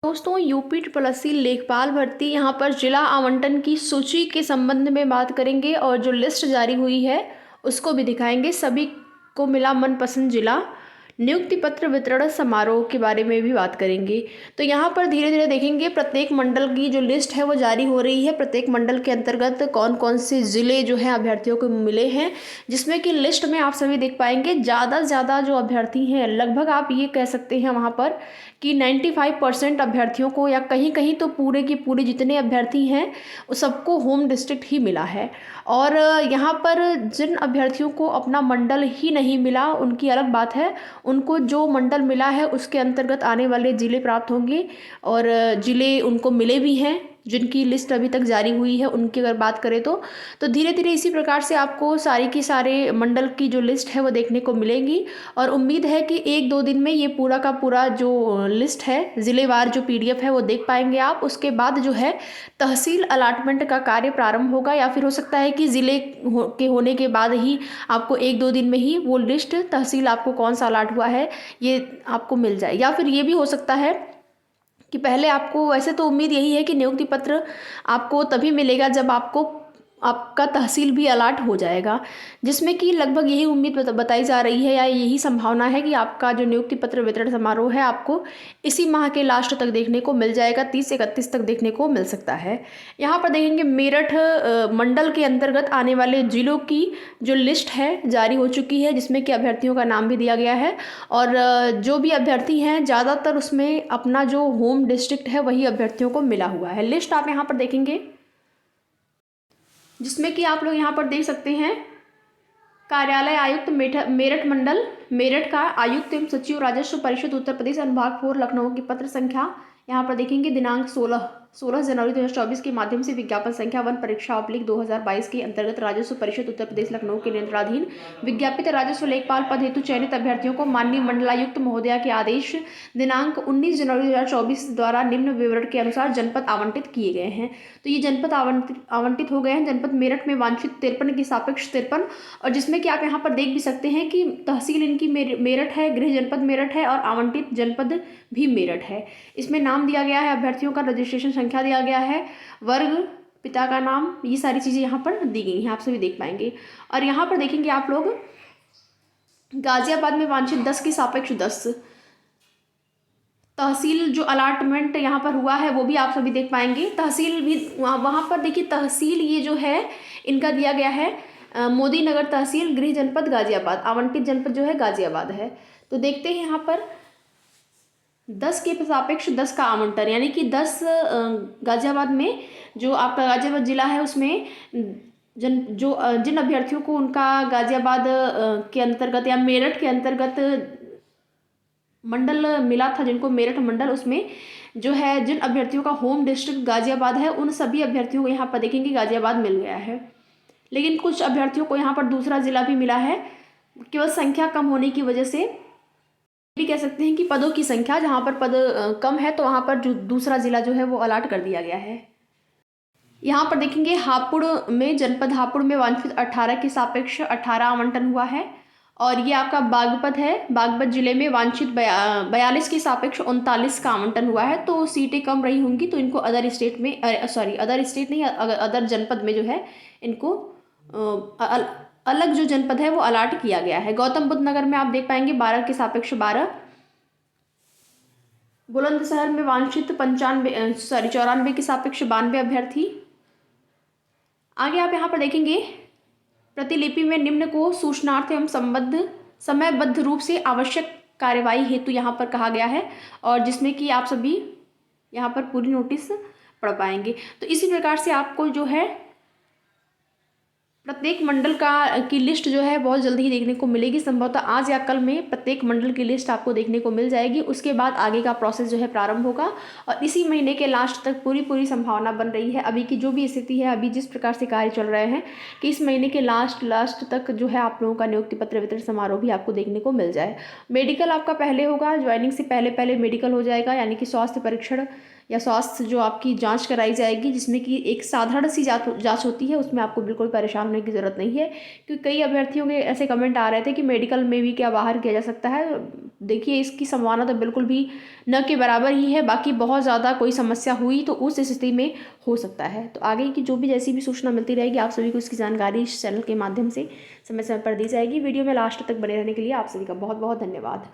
दोस्तों UP triple SC लेखपाल भर्ती यहाँ पर जिला आवंटन की सूची के संबंध में बात करेंगे और जो लिस्ट जारी हुई है उसको भी दिखाएंगे। सभी को मिला मनपसंद जिला। नियुक्ति पत्र वितरण समारोह के बारे में भी बात करेंगे। तो यहाँ पर धीरे धीरे देखेंगे प्रत्येक मंडल की जो लिस्ट है वो जारी हो रही है। प्रत्येक मंडल के अंतर्गत कौन कौन से ज़िले जो हैं अभ्यर्थियों को मिले हैं, जिसमें कि लिस्ट में आप सभी देख पाएंगे ज़्यादा से ज़्यादा जो अभ्यर्थी हैं, लगभग आप ये कह सकते हैं वहाँ पर कि 95% अभ्यर्थियों को या कहीं कहीं तो पूरे की पूरे जितने अभ्यर्थी हैं उस सबको होम डिस्ट्रिक्ट ही मिला है। और यहाँ पर जिन अभ्यर्थियों को अपना मंडल ही नहीं मिला उनकी अलग बात है, उनको जो मंडल मिला है उसके अंतर्गत आने वाले ज़िले प्राप्त होंगे और ज़िले उनको मिले भी हैं। जिनकी लिस्ट अभी तक जारी हुई है उनकी अगर बात करें तो धीरे धीरे इसी प्रकार से आपको सारी की सारे मंडल की जो लिस्ट है वो देखने को मिलेगी। और उम्मीद है कि 1-2 दिन में ये पूरा का पूरा जो लिस्ट है ज़िलेवार जो PDF है वो देख पाएंगे आप। उसके बाद जो है तहसील अलाटमेंट का कार्य प्रारंभ होगा, या फिर हो सकता है कि ज़िले के होने के बाद ही आपको 1-2 दिन में ही वो लिस्ट तहसील आपको कौन सा अलाट हुआ है ये आपको मिल जाए। या फिर ये भी हो सकता है कि पहले आपको, वैसे तो उम्मीद यही है कि नियुक्ति पत्र आपको तभी मिलेगा जब आपका तहसील भी अलाट हो जाएगा, जिसमें कि लगभग यही उम्मीद बताई जा रही है या यही संभावना है कि आपका जो नियुक्ति पत्र वितरण समारोह है आपको इसी माह के लास्ट तक देखने को मिल जाएगा। 30-31 तक देखने को मिल सकता है। यहाँ पर देखेंगे मेरठ मंडल के अंतर्गत आने वाले जिलों की जो लिस्ट है जारी हो चुकी है, जिसमें कि अभ्यर्थियों का नाम भी दिया गया है। और जो भी अभ्यर्थी हैं ज़्यादातर उसमें अपना जो होम डिस्ट्रिक्ट है वही अभ्यर्थियों को मिला हुआ है। लिस्ट आप यहाँ पर देखेंगे जिसमें कि आप लोग यहाँ पर देख सकते हैं कार्यालय आयुक्त मेरठ मंडल, मेरठ का आयुक्त एवं सचिव राजस्व परिषद उत्तर प्रदेश अनुभाग 4 लखनऊ की पत्र संख्या यहाँ पर देखेंगे दिनांक 16 जनवरी 2024 के माध्यम से विज्ञापन संख्या 1 परीक्षा / 2022 के अंतर्गत राजस्व परिषद उत्तर प्रदेश लखनऊ के नियंत्रणाधीन विज्ञापित राजस्व लेखपाल पद हेतु चयनित अभ्यर्थियों को माननीय मंडलायुक्त महोदया के आदेश दिनांक 19 जनवरी 2024 द्वारा निम्न विवरण के अनुसार जनपद आवंटित किए गए हैं। तो ये जनपद आवंटित हो गए हैं। जनपद मेरठ में वांछित 53 के सापेक्ष 53, और जिसमें कि आप यहाँ पर देख भी सकते हैं कि तहसील इनकी मेरठ है, गृह जनपद मेरठ है और आवंटित जनपद भी मेरठ है। इसमें नाम दिया गया है अभ्यर्थियों का, रजिस्ट्रेशन संख्या दिया गया है, वर्ग, पिता का नाम, ये सारी चीज़ें यहाँ पर दी गई हैं, आप सभी देख पाएंगे। और यहाँ पर देखेंगे आप लोग गाजियाबाद में वांछित 10 के सापेक्ष 10 तहसील जो अलाटमेंट यहाँ पर हुआ है वो भी आप सभी देख पाएंगे। तहसील भी वहाँ पर देखिए, तहसील ये जो है इनका दिया गया है मोदी नगर तहसील, गृह जनपद गाजियाबाद, आवंटित जनपद जो है गाजियाबाद है। तो देखते हैं यहाँ पर 10 के सापेक्ष 10 का आवंटन, यानी कि 10 गाजियाबाद में जो आपका गाजियाबाद जिला है उसमें जिन अभ्यर्थियों को उनका गाजियाबाद के अंतर्गत या मेरठ के अंतर्गत मंडल मिला था, जिनको मेरठ मंडल, उसमें जो है जिन अभ्यर्थियों का होम डिस्ट्रिक्ट गाजियाबाद है उन सभी अभ्यर्थियों को यहाँ पर देखेंगे गाजियाबाद मिल गया है। लेकिन कुछ अभ्यर्थियों को यहाँ पर दूसरा जिला भी मिला है, केवल संख्या कम होने की वजह से भी कह सकते हैं कि पदों की संख्या जहाँ पर पद कम है तो वहाँ पर जो दूसरा जिला जो है वो अलाट कर दिया गया है। यहाँ पर देखेंगे हापुड़ में, जनपद हापुड़ में वांछित 18 के सापेक्ष 18 आवंटन हुआ है। और ये आपका बागपत है, बागपत जिले में वांछित 42 के सापेक्ष 39 का आवंटन हुआ है। तो सीटें कम रही होंगी तो इनको अदर स्टेट में, अदर स्टेट नहीं, अदर जनपद में जो है इनको अलग जो जनपद है वो अलाट किया गया है। गौतम बुद्ध नगर में आप देख पाएंगे 12 के सापेक्ष 12, बुलंदशहर में वांछित 94 के सापेक्ष 92 अभ्यर्थी। आगे आप यहाँ पर देखेंगे प्रतिलिपि में निम्न को सूचनार्थ एवं समयबद्ध रूप से आवश्यक कार्यवाही हेतु यहाँ पर कहा गया है, और जिसमें कि आप सभी यहाँ पर पूरी नोटिस पढ़ पाएंगे। तो इसी प्रकार से आपको जो है प्रत्येक मंडल की लिस्ट जो है बहुत जल्दी ही देखने को मिलेगी। संभवतः आज या कल में प्रत्येक मंडल की लिस्ट आपको देखने को मिल जाएगी। उसके बाद आगे का प्रोसेस जो है प्रारंभ होगा और इसी महीने के लास्ट तक पूरी संभावना बन रही है। अभी की जो भी स्थिति है, अभी जिस प्रकार से कार्य चल रहे हैं, कि इस महीने के लास्ट तक जो है आप लोगों का नियुक्ति पत्र वितरण समारोह भी आपको देखने को मिल जाए। मेडिकल आपका पहले होगा, ज्वाइनिंग से पहले मेडिकल हो जाएगा, यानी कि स्वास्थ्य परीक्षण या स्वास्थ्य जो आपकी जांच कराई जाएगी, जिसमें कि एक साधारण सी जांच होती है, उसमें आपको बिल्कुल परेशान होने की ज़रूरत नहीं है, क्योंकि कई अभ्यर्थियों के ऐसे कमेंट आ रहे थे कि मेडिकल में भी क्या बाहर किया जा सकता है। देखिए इसकी संभावना तो बिल्कुल भी न के बराबर ही है, बाकी बहुत ज़्यादा कोई समस्या हुई तो उस स्थिति में हो सकता है। तो आगे की जो भी जैसी भी सूचना मिलती रहेगी आप सभी को इसकी जानकारी इस चैनल के माध्यम से समय समय पर दी जाएगी। वीडियो में लास्ट तक बने रहने के लिए आप सभी का बहुत बहुत धन्यवाद।